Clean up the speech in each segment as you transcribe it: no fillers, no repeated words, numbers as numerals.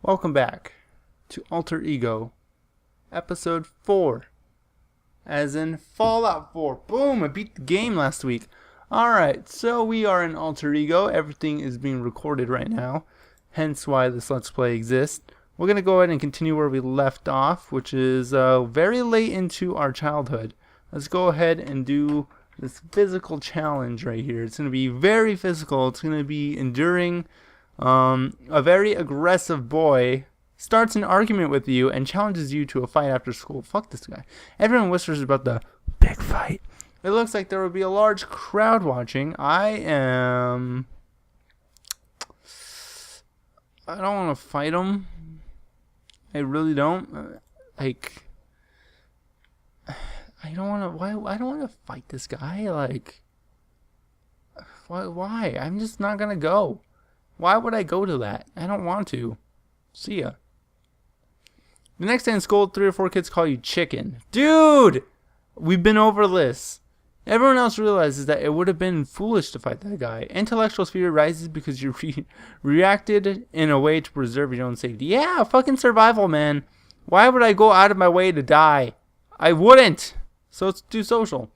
Welcome back to Alter Ego, episode 4. As in Fallout 4. Boom! I beat the game last week. Alright, so we are in Alter Ego. Everything is being recorded right now. Hence why this Let's Play exists. We're going to go ahead and continue where we left off, which is very late into our childhood. Let's go ahead and do this physical challenge right here. It's going to be very physical. It's going to be enduring. A very aggressive boy starts an argument with you and challenges you to a fight after school. Fuck this guy. Everyone whispers about the big fight. It looks like there will be a large crowd watching. I don't want to fight him. I really don't. I don't want to. Why? I don't want to fight this guy. Why? I'm just not gonna go. Why would I go to that? I don't want to. See ya. The next day in school, 3 or 4 kids call you chicken. Dude! We've been over this. Everyone else realizes that it would have been foolish to fight that guy. Intellectual fear rises because you reacted in a way to preserve your own safety. Yeah, fucking survival, man. Why would I go out of my way to die? I wouldn't. So let's do social.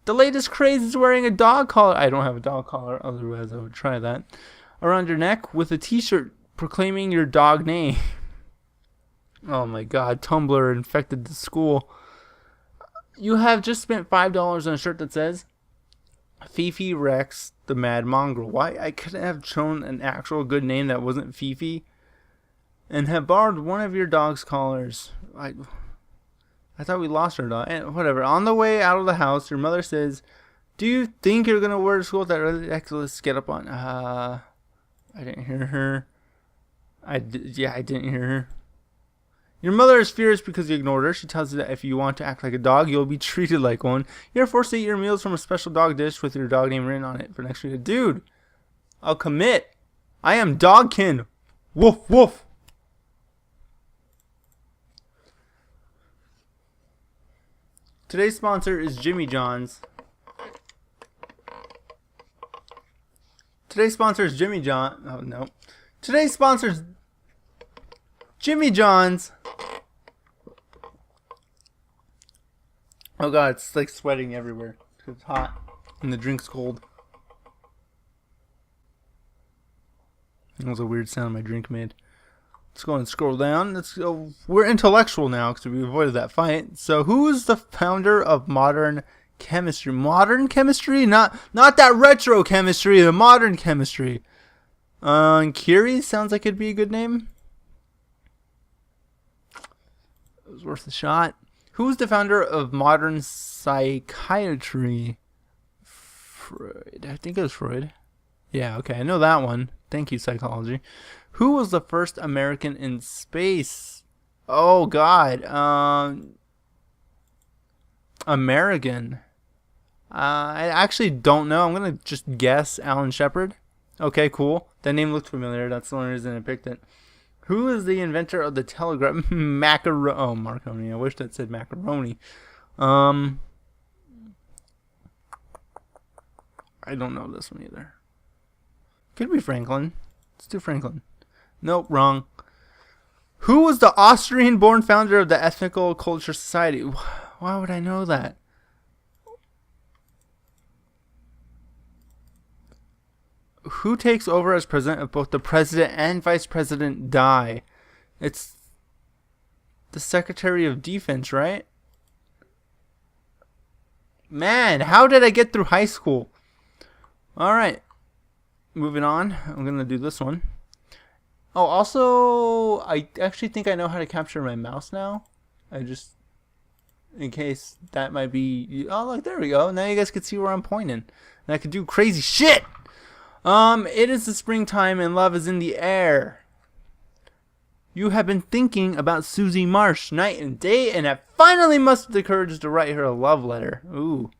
The latest craze is wearing a dog collar. I don't have a dog collar, otherwise I would try that. Around your neck with a t-shirt proclaiming your dog name. Oh my god, Tumblr infected the school. You have just spent $5 on a shirt that says Fifi Rex the Mad Mongrel. Why? I could have shown an actual good name that wasn't Fifi and have borrowed one of your dog's collars. I thought we lost our dog. Whatever. On the way out of the house, your mother says, "Do you think you're going to wear to school with that ridiculous get up on?" I didn't hear her. I didn't hear her. Your mother is furious because you ignored her. She tells you that if you want to act like a dog, you'll be treated like one. You're forced to eat your meals from a special dog dish with your dog name written on it for next week. Dude, I'll commit. I am Dogkin. Woof, woof. Today's sponsor is Jimmy John's. Today's sponsor is Jimmy John. Oh, no. Today's sponsor is Jimmy John's. Oh, God. It's like sweating everywhere. It's hot. And the drink's cold. That was a weird sound my drink made. Let's go and scroll down. Let's go. We're intellectual now because we avoided that fight. So, who is the founder of modern chemistry? Modern chemistry? Not that retro chemistry, the modern chemistry. Curie sounds like it'd be a good name. It was worth a shot. Who's the founder of modern psychiatry? Freud. I think it was Freud. Yeah, okay, I know that one. Thank you, psychology. Who was the first American in space? Oh, God. American. I actually don't know. I'm going to just guess Alan Shepard. Okay, cool. That name looked familiar. That's the only reason I picked it. Who is the inventor of the telegraph? Marconi. I wish that said macaroni. I don't know this one either. Could be Franklin. Let's do Franklin. Nope, wrong. Who was the Austrian-born founder of the Ethnical Culture Society? Why would I know that? Who takes over as president if both the president and vice president die? It's the Secretary of Defense, right? Man, how did I get through high school? Alright. Moving on. I'm going to do this one. Oh, also, I actually think I know how to capture my mouse now. In case that might be... Oh, look, there we go. Now you guys can see where I'm pointing. And I can do crazy shit! It is the springtime and love is in the air. You have been thinking about Susie Marsh night and day and have finally mustered the courage to write her a love letter. Ooh,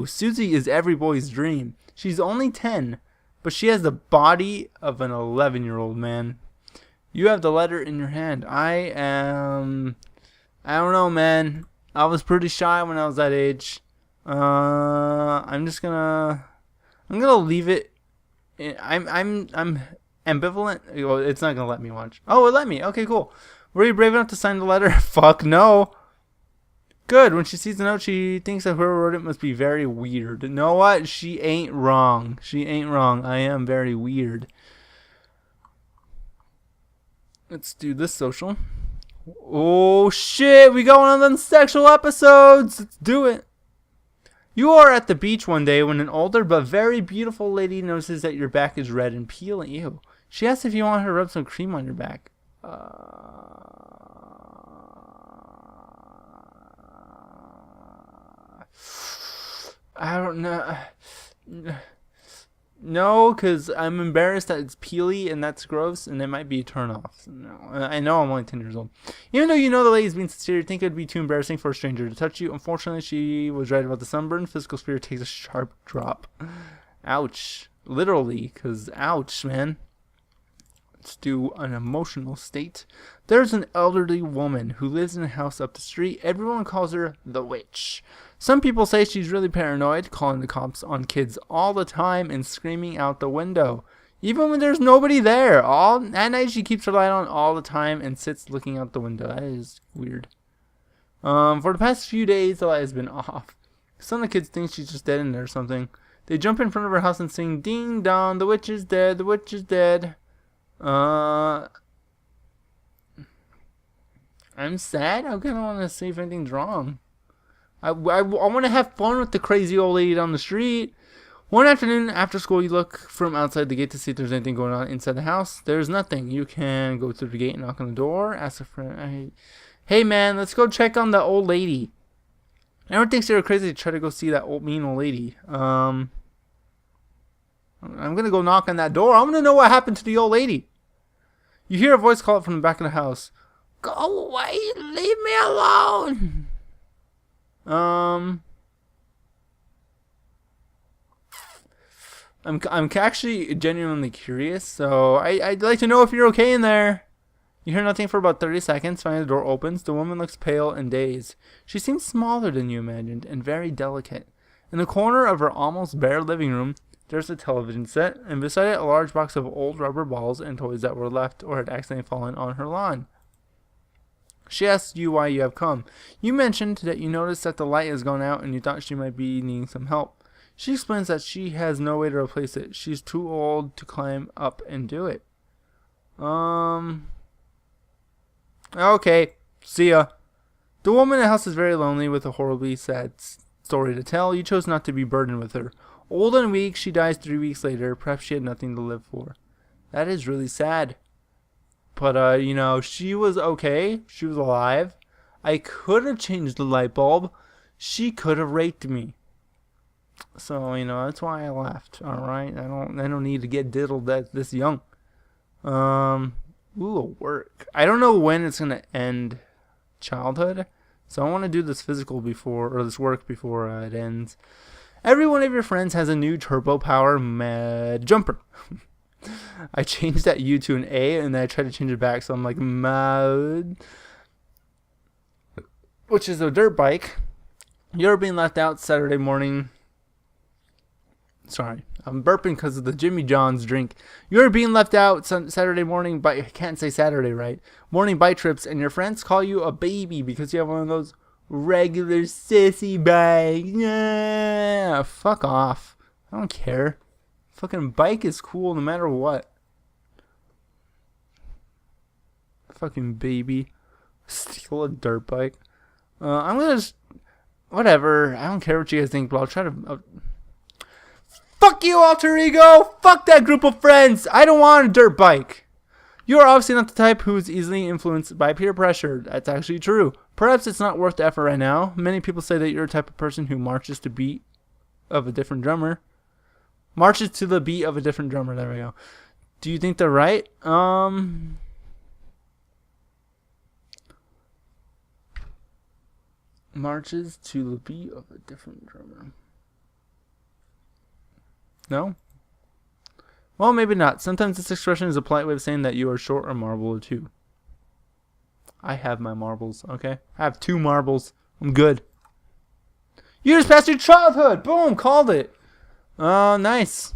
Susie is every boy's dream. She's only 10, but she has the body of an 11-year-old man. You have the letter in your hand. I don't know, man. I was pretty shy when I was that age. I'm gonna leave it. I'm Ambivalent? Well, it's not going to let me watch. Oh, it let me. Okay, cool. Were you brave enough to sign the letter? Fuck no. Good. When she sees the note, she thinks that whoever wrote it must be very weird. You know what? She ain't wrong. She ain't wrong. I am very weird. Let's do this social. Oh, shit. We going on them sexual episodes. Let's do it. You are at the beach one day when an older but very beautiful lady notices that your back is red and peeling. Ew. She asks if you want her to rub some cream on your back. I don't know. No, because I'm embarrassed that it's peely and that's gross and it might be a turnoff. No, I know I'm only 10 years old. Even though you know the lady's being sincere, you think it would be too embarrassing for a stranger to touch you. Unfortunately, she was right about the sunburn. Physical spirit takes a sharp drop. Ouch. Literally, because ouch, man. Let's do an emotional state. There's an elderly woman who lives in a house up the street. Everyone calls her the witch. Some people say she's really paranoid, calling the cops on kids all the time and screaming out the window. Even when there's nobody there. At night she keeps her light on all the time and sits looking out the window. That is weird. For the past few days the light has been off. Some of the kids think she's just dead in there or something. They jump in front of her house and sing, "Ding dong, the witch is dead, the witch is dead." I'm sad. I kind of want to see if anything's wrong. I want to have fun with the crazy old lady down the street. One afternoon after school, you look from outside the gate to see if there's anything going on inside the house. There's nothing. You can go through the gate and knock on the door. Ask a friend, "Hey man, let's go check on the old lady." Everyone thinks you're crazy to try to go see that mean old lady. I'm going to go knock on that door. I'm going to know what happened to the old lady. You hear a voice call out from the back of the house. "Go away, leave me alone." I'm actually genuinely curious, so I'd like to know if you're okay in there. You hear nothing for about 30 seconds. Finally, the door opens. The woman looks pale and dazed. She seems smaller than you imagined and very delicate. In the corner of her almost bare living room, there's a television set, and beside it, a large box of old rubber balls and toys that were left or had accidentally fallen on her lawn. She asks you why you have come. You mentioned that you noticed that the light has gone out and you thought she might be needing some help. She explains that she has no way to replace it. She's too old to climb up and do it. Okay, see ya. The woman in the house is very lonely with a horribly sad story to tell. You chose not to be burdened with her. Old and weak, she dies 3 weeks later. Perhaps she had nothing to live for. That is really sad. But, she was okay. She was alive. I could have changed the light bulb. She could have raped me. So, that's why I left. Alright? I don't need to get diddled at this young. Work. I don't know when it's going to end childhood. So I want to do this this work before it ends. Every one of your friends has a new turbo power mad jumper. I changed that U to an A and then I tried to change it back, so I'm like mad, which is a dirt bike. You're being left out Saturday morning. Sorry, I'm burping because of the Jimmy John's drink. You're being left out Saturday morning, but I can't say Saturday right. Morning bike trips, and your friends call you a baby because you have one of those regular sissy bikes. Yeah, fuck off. I don't care. Fucking bike is cool no matter what. Fucking baby. Steal a dirt bike. I'm gonna just... Whatever. I don't care what you guys think, but I'll try to... Fuck you, alter ego! Fuck that group of friends! I don't want a dirt bike! You are obviously not the type who is easily influenced by peer pressure. That's actually true. Perhaps it's not worth the effort right now. Many people say that you're the type of person who marches to the beat of a different drummer. Marches to the beat of a different drummer. There we go. Do you think they're right? Marches to the beat of a different drummer. No? Well, maybe not. Sometimes this expression is a polite way of saying that you are short a marble or two. I have my marbles, okay? I have 2 marbles. I'm good. You just passed your childhood! Boom! Called it! Oh, nice.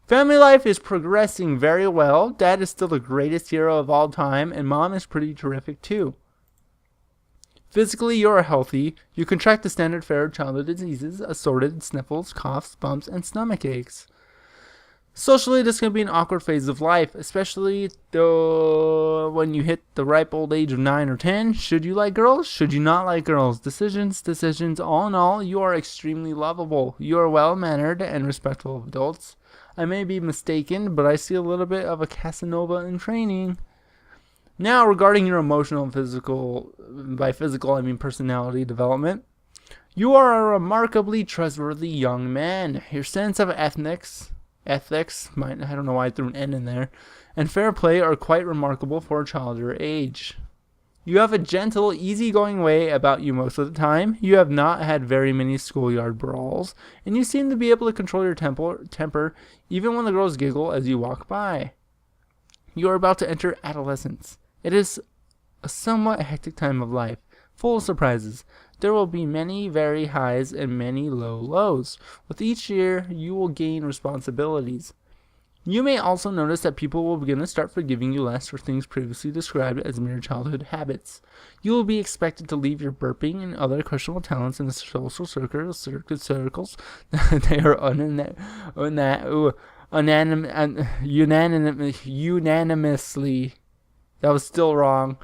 Family life is progressing very well. Dad is still the greatest hero of all time, and Mom is pretty terrific too. Physically, you're healthy. You contract the standard fare of childhood diseases, assorted sniffles, coughs, bumps, and stomach aches. Socially, this can be an awkward phase of life, especially though when you hit the ripe old age of 9 or 10. Should you like girls? Should you not like girls? Decisions. All in all, you are extremely lovable. You are well-mannered and respectful of adults. I may be mistaken, but I see a little bit of a Casanova in training. Now, regarding your emotional and physical, by physical I mean personality development, you are a remarkably trustworthy young man. Your sense of ethics, I don't know why I threw an N in there, and fair play are quite remarkable for a child your age. You have a gentle, easygoing way about you most of the time. You have not had very many schoolyard brawls, and you seem to be able to control your temper even when the girls giggle as you walk by. You are about to enter adolescence. It is a somewhat hectic time of life, full of surprises. There will be many very highs and many low lows. With each year, you will gain responsibilities. You may also notice that people will begin to start forgiving you less for things previously described as mere childhood habits. You will be expected to leave your burping and other questionable talents in the social circles. They are unanimously, that was still wrong,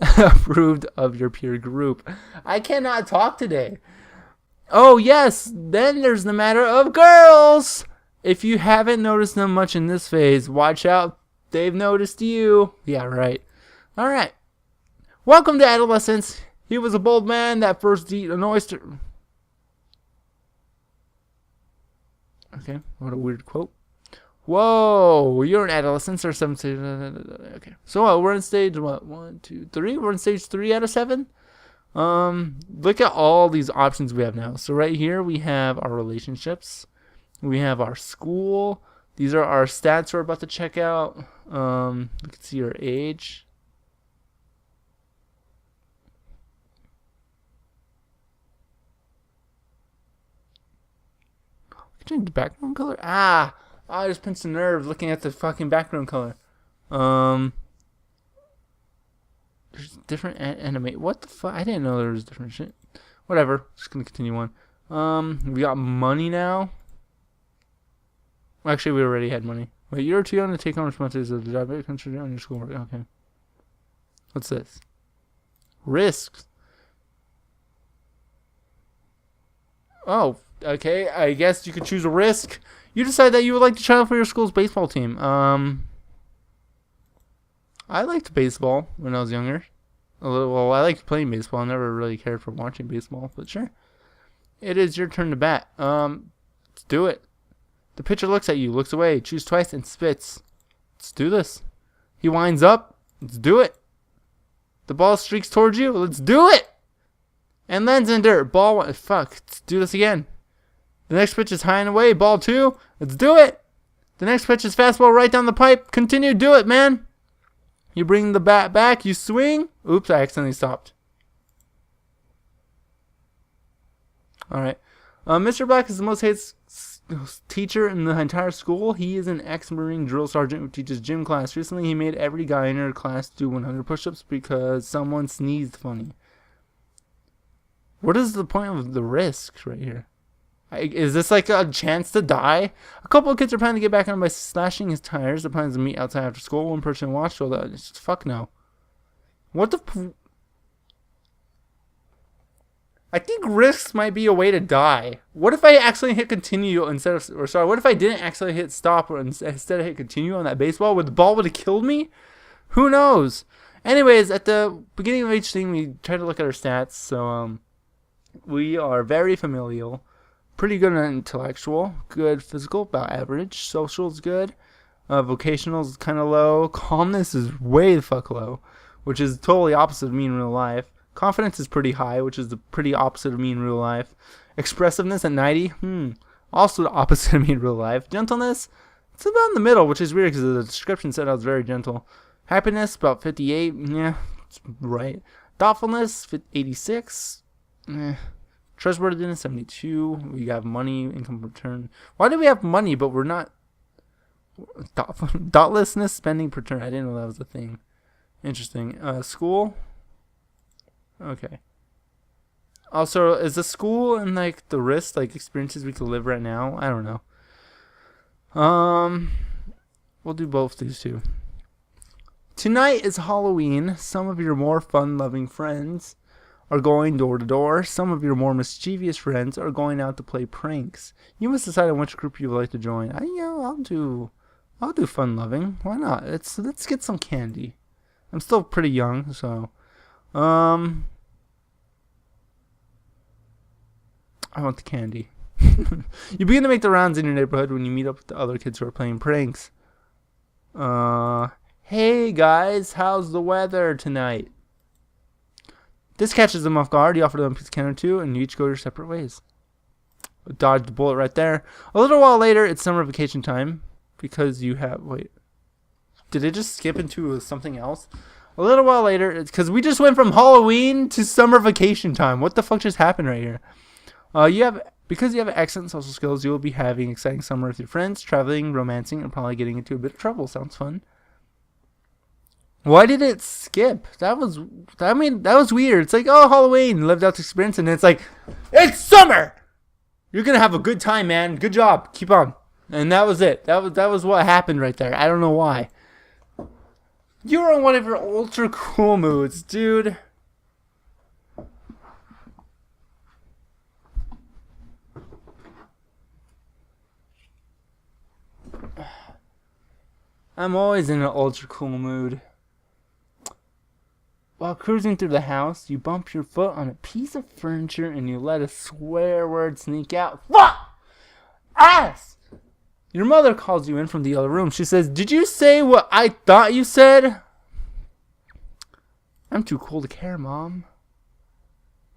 approved of your peer group. I cannot talk today. Oh yes, then there's the matter of girls. If you haven't noticed them much in this phase, watch out. They've noticed you. Yeah, right. All right. Welcome to adolescence. He was a bold man that first eat an oyster. Okay, what a weird quote. Whoa, you're an adolescent or some stage. Okay, so we're in stage what? 1, 2, 3. We're in stage 3 out of 7. Look at all these options we have now. So right here we have our relationships. We have our school. These are our stats we're about to check out. We can see our age. We can change the background color. I just pinched a nerve looking at the fucking background color. There's different animate. What the fuck? I didn't know there was different shit. Whatever. Just gonna continue on. We got money now. Actually, we already had money. Wait, you're too young to take on responsibilities of the job. Concentrate on your schoolwork. Okay. What's this? Risks. Oh, okay. I guess you could choose a risk. You decide that you would like to try out for your school's baseball team. I liked baseball when I was younger. Well, I liked playing baseball. I never really cared for watching baseball, but sure. It is your turn to bat. Let's do it. The pitcher looks at you, looks away, chews twice, and spits. Let's do this. He winds up. Let's do it. The ball streaks towards you. Let's do it. And lands in dirt. Ball one. Fuck. Let's do this again. The next pitch is high and away. Ball 2. Let's do it. The next pitch is fastball right down the pipe. Continue. Do it, man. You bring the bat back. You swing. Oops, I accidentally stopped. Alright. Mr. Black is the most hated teacher in the entire school. He is an ex-Marine drill sergeant who teaches gym class. Recently, he made every guy in her class do 100 push-ups because someone sneezed funny. What is the point of the risk right here? Is this like a chance to die? A couple of kids are planning to get back on by slashing his tires. The plan is to meet outside after school. One person watched. So that fuck no. What the? I think risks might be a way to die. What if I actually hit continue instead of, or sorry, what if I didn't actually hit stop or instead of hit continue on that baseball? Would the ball would have killed me? Who knows? Anyways, at the beginning of each thing, we try to look at our stats. So we are very familial. Pretty good on intellectual, good physical, about average. Social is good. Vocational is kind of low. Calmness is way the fuck low, which is totally opposite of me in real life. Confidence is pretty high, which is the pretty opposite of me in real life. Expressiveness at 90, also the opposite of me in real life. Gentleness, it's about in the middle, which is weird because the description said I was very gentle. Happiness, about 58, yeah, it's right. Thoughtfulness, 86, Trustworthiness, 72. We have money, income return. Why do we have money, but we're not? Thoughtlessness spending per turn. I didn't know that was a thing. Interesting. School. Okay. Also, is the school and like the risk, like experiences we could live right now? I don't know. We'll do both these two. Tonight is Halloween. Some of your more fun-loving friends are going door to door. Some of your more mischievous friends are going out to play pranks. You must decide on which group you would like to join. I'll do fun-loving. Why not? Let's get some candy. I'm still pretty young, so I want the candy. You begin to make the rounds in your neighborhood when you meet up with the other kids who are playing pranks. Hey guys, how's the weather tonight? This catches them off guard. You offer them a piece of candy or two, and you each go your separate ways. Dodged the bullet right there. A little while later, it's summer vacation time because you have... Wait. Did it just skip into something else? A little while later, it's because we just went from Halloween to summer vacation time. What the fuck just happened right here? Because you have excellent social skills, you will be having an exciting summer with your friends, traveling, romancing, and probably getting into a bit of trouble. Sounds fun. Why did it skip? That was weird. It's like, oh, Halloween, lived out the experience, and it's like, it's summer! You're gonna have a good time, man. Good job. Keep on. And that was it. That was what happened right there. I don't know why. You're in one of your ultra cool moods, dude. I'm always in an ultra cool mood. While cruising through the house, you bump your foot on a piece of furniture and you let a swear word sneak out. Fuck! Ass! Your mother calls you in from the other room. She says, "Did you say what I thought you said?" I'm too cool to care, Mom.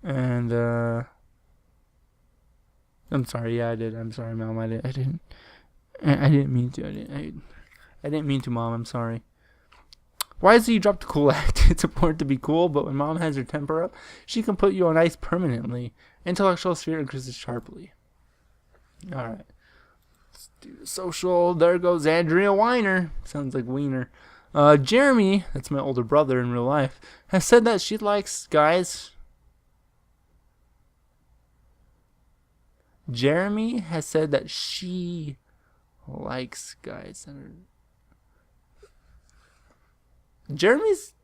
And, I'm sorry, yeah, I did. I'm sorry, Mom, I didn't mean to. I didn't mean to, Mom, I'm sorry. Why is it you drop the cool act? It's important to be cool, but when Mom has her temper up, she can put you on ice permanently. Intellectual sphere increases sharply. Alright. Let's do the social. There goes Andrea Weiner. Sounds like Wiener. Jeremy, that's my older brother in real life, has said that she likes guys. Jeremy has said that she likes guys that are... Jeremy's...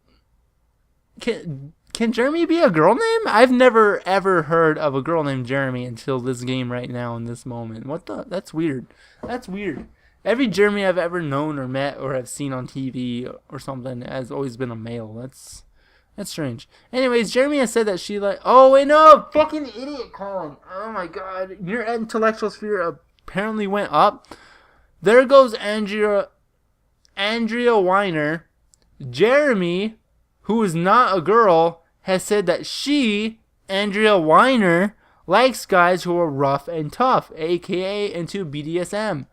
Can Jeremy be a girl name? I've never ever heard of a girl named Jeremy until this game right now in this moment. What the? That's weird. That's weird. Every Jeremy I've ever known or met or have seen on TV or something has always been a male. That's strange. Anyways, Jeremy has said that she like... Oh, wait, no! Fucking idiot, Colin. Oh, my God. Your intellectual sphere apparently went up. There goes Andrea Weiner. Jeremy, who is not a girl, has said that she, Andrea Weiner, likes guys who are rough and tough, aka into BDSM.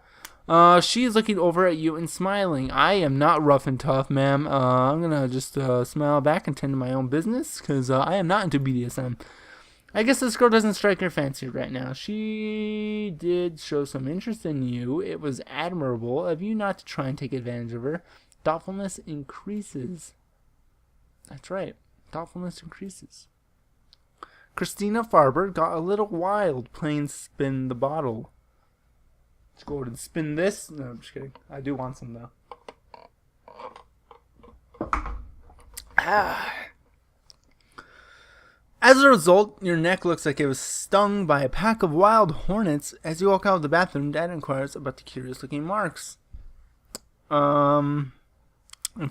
She's looking over at you and smiling. I am not rough and tough, ma'am. I'm gonna just smile back and tend to my own business, because I am not into BDSM. I guess this girl doesn't strike your fancy right now. She did show some interest in you. It was admirable of you not to try and take advantage of her. Thoughtfulness increases. That's right. Thoughtfulness increases. Christina Farber got a little wild playing Spin the Bottle. Let's go ahead and spin this. No, I'm just kidding. I do want some, though. As a result, your neck looks like it was stung by a pack of wild hornets. As you walk out of the bathroom, Dad inquires about the curious-looking marks. I'm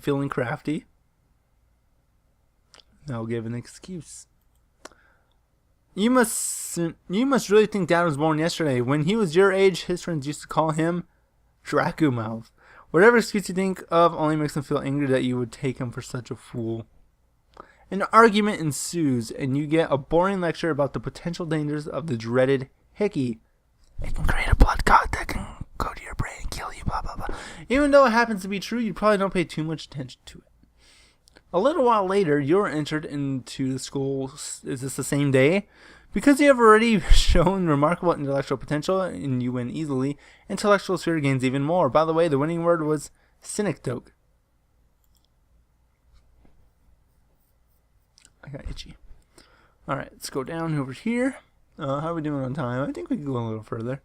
feeling crafty. I'll give an excuse. You must really think Dad was born yesterday. When he was your age, his friends used to call him Dracumouth. Whatever excuse you think of only makes him feel angry that you would take him for such a fool. An argument ensues, and you get a boring lecture about the potential dangers of the dreaded hickey. It can create a blood clot that can go to your brain and kill you, blah, blah, blah. Even though it happens to be true, you probably don't pay too much attention to it. A little while later, you're entered into the school. Is this the same day? Because you have already shown remarkable intellectual potential and you win easily, intellectual sphere gains even more. By the way, the winning word was synecdoche. I got itchy. Alright, let's go down over here. How are we doing on time? I think we can go a little further.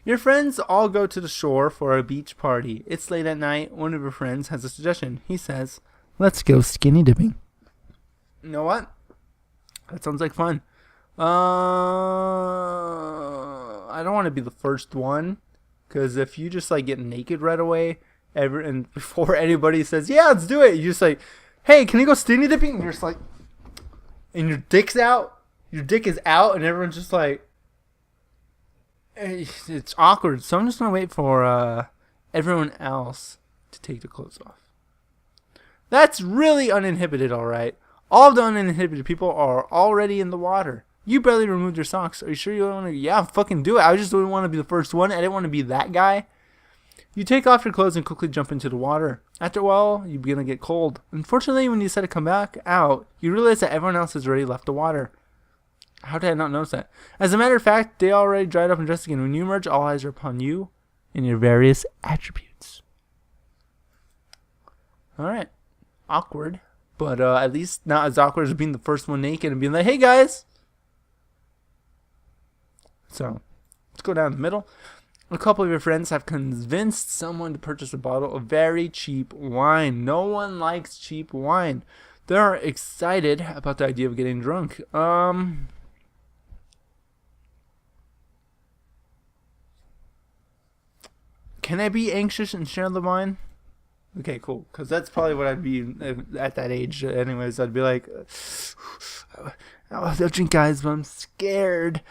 Your friends all go to the shore for a beach party. It's late at night. One of your friends has a suggestion. He says, let's go skinny dipping. You know what? That sounds like fun. I don't want to be the first one, because if you just like get naked right away, and before anybody says, yeah, let's do it, you just like, hey, can you go skinny dipping? And you're just like, and your dick's out. Your dick is out, and everyone's just like, it's awkward. So I'm just gonna wait for everyone else to take the clothes off. That's really uninhibited, alright. All of the uninhibited people are already in the water. You barely removed your socks. Are you sure you don't want to? Yeah, fucking do it. I just didn't want to be the first one. I didn't want to be that guy. You take off your clothes and quickly jump into the water. After a while, you begin to get cold. Unfortunately, when you decide to come back out, you realize that everyone else has already left the water. How did I not notice that? As a matter of fact, they already dried up and dressed again. When you emerge, all eyes are upon you and your various attributes. Alright. Awkward. But at least not as awkward as being the first one naked and being like, hey guys! So, let's go down the middle. A couple of your friends have convinced someone to purchase a bottle of very cheap wine. No one likes cheap wine. They're excited about the idea of getting drunk. Can I be anxious and share the wine? Okay, cool. Because that's probably what I'd be at that age. Anyways, I'd be like, I'll drink, guys, but I'm scared.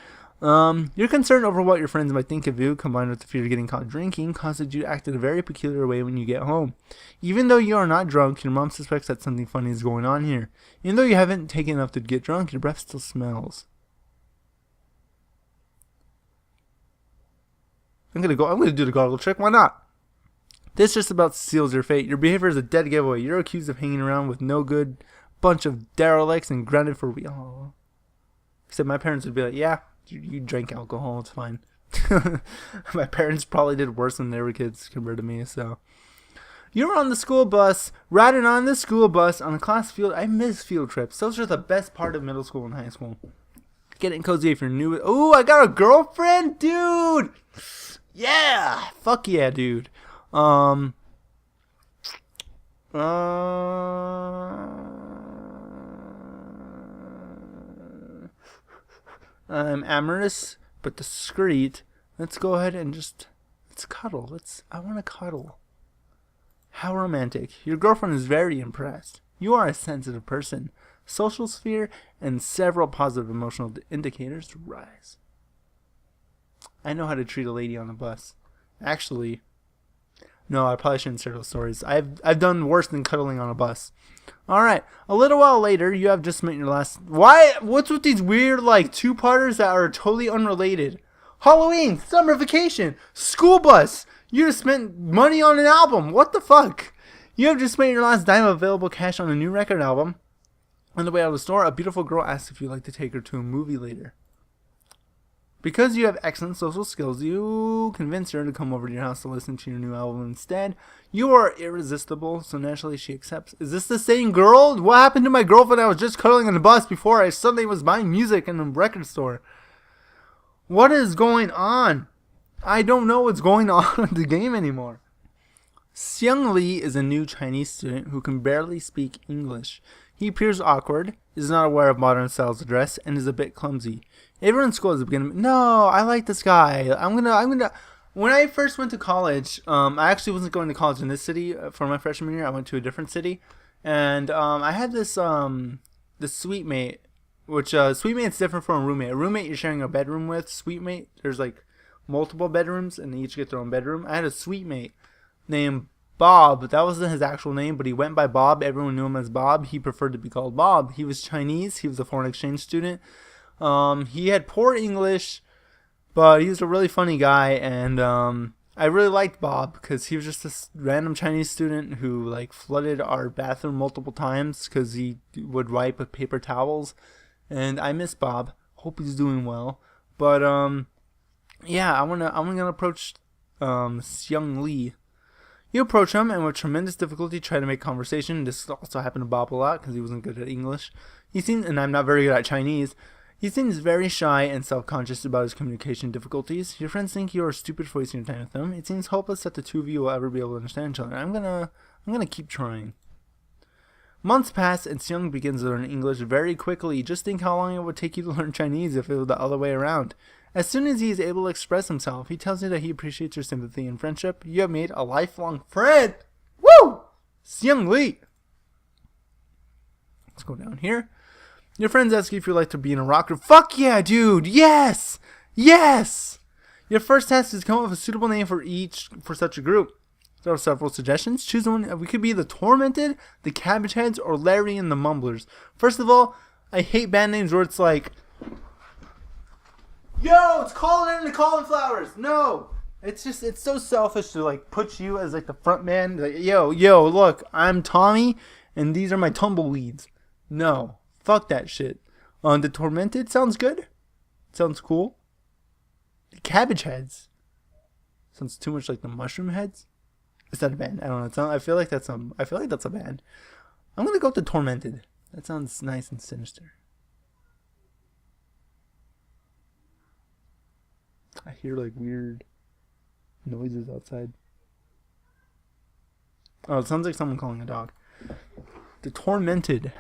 You're concerned over what your friends might think of you, combined with the fear of getting caught drinking, causes you to act in a very peculiar way when you get home. Even though you are not drunk, your mom suspects that something funny is going on here. Even though you haven't taken enough to get drunk, your breath still smells. I'm gonna do the gargle trick. Why not? This just about seals your fate. Your behavior is a dead giveaway. You're accused of hanging around with no good bunch of derelicts and grounded for real. Oh. Except my parents would be like, yeah, you drank alcohol, it's fine. My parents probably did worse when they were kids compared to me, so. You were on the school bus, riding on the school bus on a class field. I miss field trips. Those are the best part of middle school and high school. Getting cozy if you're new. Ooh, I got a girlfriend, dude! Yeah! Fuck yeah, dude. I'm amorous but discreet. Let's go ahead and let's cuddle. I want to cuddle. How romantic. Your girlfriend is very impressed. You are a sensitive person. Social sphere and several positive emotional indicators rise. I know how to treat a lady on the bus. Actually, no, I probably shouldn't share those stories. I've done worse than cuddling on a bus. Alright, a little while later, you have just met your last... What's with these weird, like, two-parters that are totally unrelated? Halloween, summer vacation, school bus. You just spent money on an album. What the fuck? You have just spent your last dime of available cash on a new record album. On the way out of the store, a beautiful girl asks if you'd like to take her to a movie later. Because you have excellent social skills, you convince her to come over to your house to listen to your new album instead. You are irresistible, so naturally she accepts. Is this the same girl? What happened to my girlfriend I was just cuddling on the bus before I suddenly was buying music in a record store? What is going on? I don't know what's going on in the game anymore. Xiang Li is a new Chinese student who can barely speak English. He appears awkward, is not aware of modern styles of dress, and is a bit clumsy. Everyone in school is beginning. No, I like this guy. I'm gonna. When I first went to college, I actually wasn't going to college in this city for my freshman year. I went to a different city, and I had this suite mate, which suite mate's different from a roommate. A roommate you're sharing a bedroom with. Suite mate, there's like multiple bedrooms, and they each get their own bedroom. I had a suite mate named Bob. That wasn't his actual name, but he went by Bob. Everyone knew him as Bob. He preferred to be called Bob. He was Chinese. He was a foreign exchange student. He had poor English, but he was a really funny guy, and I really liked Bob because he was just this random Chinese student who like flooded our bathroom multiple times because he would wipe with paper towels, and I miss Bob. Hope he's doing well. But yeah, I'm gonna approach Seung Lee. You approach him and with tremendous difficulty try to make conversation. This also happened to Bob a lot because he wasn't good at English. And I'm not very good at Chinese. He seems very shy and self-conscious about his communication difficulties. Your friends think you are stupid for wasting your time with them. It seems hopeless that the two of you will ever be able to understand each other. I'm gonna keep trying. Months pass and Seung begins to learn English very quickly. Just think how long it would take you to learn Chinese if it was the other way around. As soon as he is able to express himself, he tells you that he appreciates your sympathy and friendship. You have made a lifelong friend. Woo! Seung Lee. Let's go down here. Your friends ask you if you'd like to be in a rock group. Fuck yeah, dude! Yes! Yes! Your first task is to come up with a suitable name for such a group. There are several suggestions. Choose one. We could be the Tormented, the Cabbage Heads, or Larry and the Mumblers. First of all, I hate band names where it's like, yo, it's Colin and the Cauliflowers. No! It's so selfish to like put you as like the front man. Like, yo, look, I'm Tommy, and these are my tumbleweeds. No. Fuck that shit. The Tormented sounds good. Sounds cool. The Cabbage Heads sounds too much like the Mushroom Heads. Is that a band? I don't know. I feel like that's a band. I'm gonna go with the Tormented. That sounds nice and sinister. I hear like weird noises outside. Oh, it sounds like someone calling a dog. The Tormented.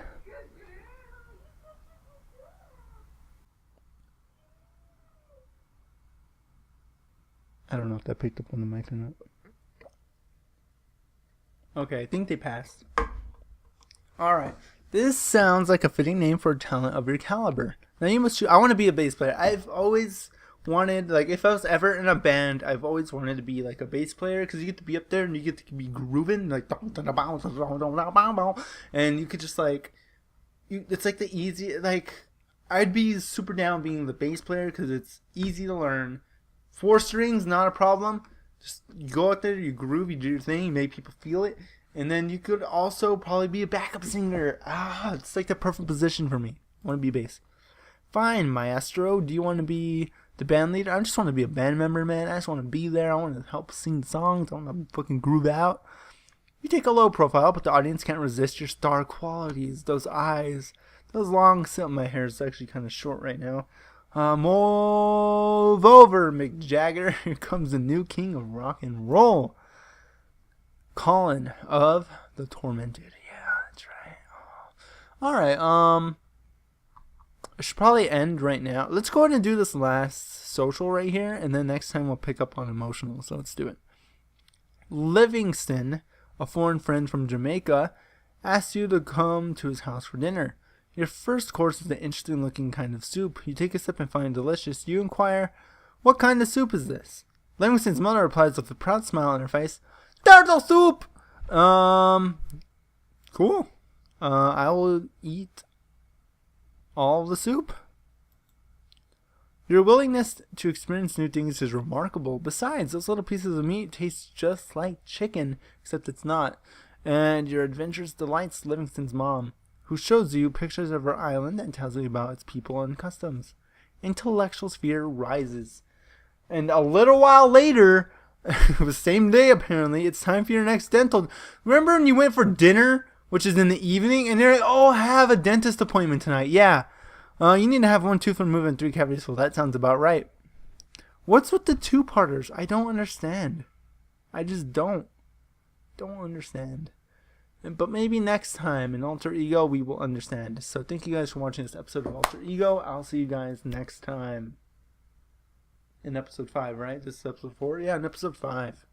I don't know if that picked up on the mic or not. Okay, I think they passed. Alright. This sounds like a fitting name for a talent of your caliber. Now you must choose. I want to be a bass player. I've always wanted, like, if I was ever in a band, I've always wanted to be like a bass player because you get to be up there and you get to be grooving, like, and you could just like, it's like the easy, like, I'd be super down being the bass player because it's easy to learn. 4 strings, not a problem. Just you go out there, you groove, you do your thing, you make people feel it. And then you could also probably be a backup singer. It's like the perfect position for me. I want to be bass. Fine, maestro. Do you want to be the band leader? I just want to be a band member, man. I just want to be there. I want to help sing songs. I want to fucking groove out. You take a low profile, but the audience can't resist your star qualities. Those eyes. Those long... My hair is actually kind of short right now. Move over, Mick Jagger. Here comes the new king of rock and roll. Colin of the Tormented. Yeah, that's right. Oh. Alright, I should probably end right now. Let's go ahead and do this last social right here, and then next time we'll pick up on emotional. So let's do it. Livingston, a foreign friend from Jamaica, asks you to come to his house for dinner. Your first course is an interesting looking kind of soup. You take a sip and find it delicious. You inquire, what kind of soup is this? Livingston's mother replies with a proud smile on her face, turtle soup! Cool. I will eat all the soup. Your willingness to experience new things is remarkable. Besides, those little pieces of meat taste just like chicken, except it's not. And your adventures delights Livingston's mom, who shows you pictures of her island and tells you about its people and customs. Intellectual sphere rises. And a little while later, the same day apparently, it's time for your next dental. Remember when you went for dinner, which is in the evening, and they're like, oh, have a dentist appointment tonight. Yeah. You need to have 1 tooth removed and 3 cavities filled. That sounds about right. What's with the 2-parters? I don't understand. I just don't understand. But maybe next time in Alter Ego we will understand. So thank you guys for watching this episode of Alter Ego. I'll see you guys next time. In episode 5, right? This is episode 4? Yeah, in episode 5.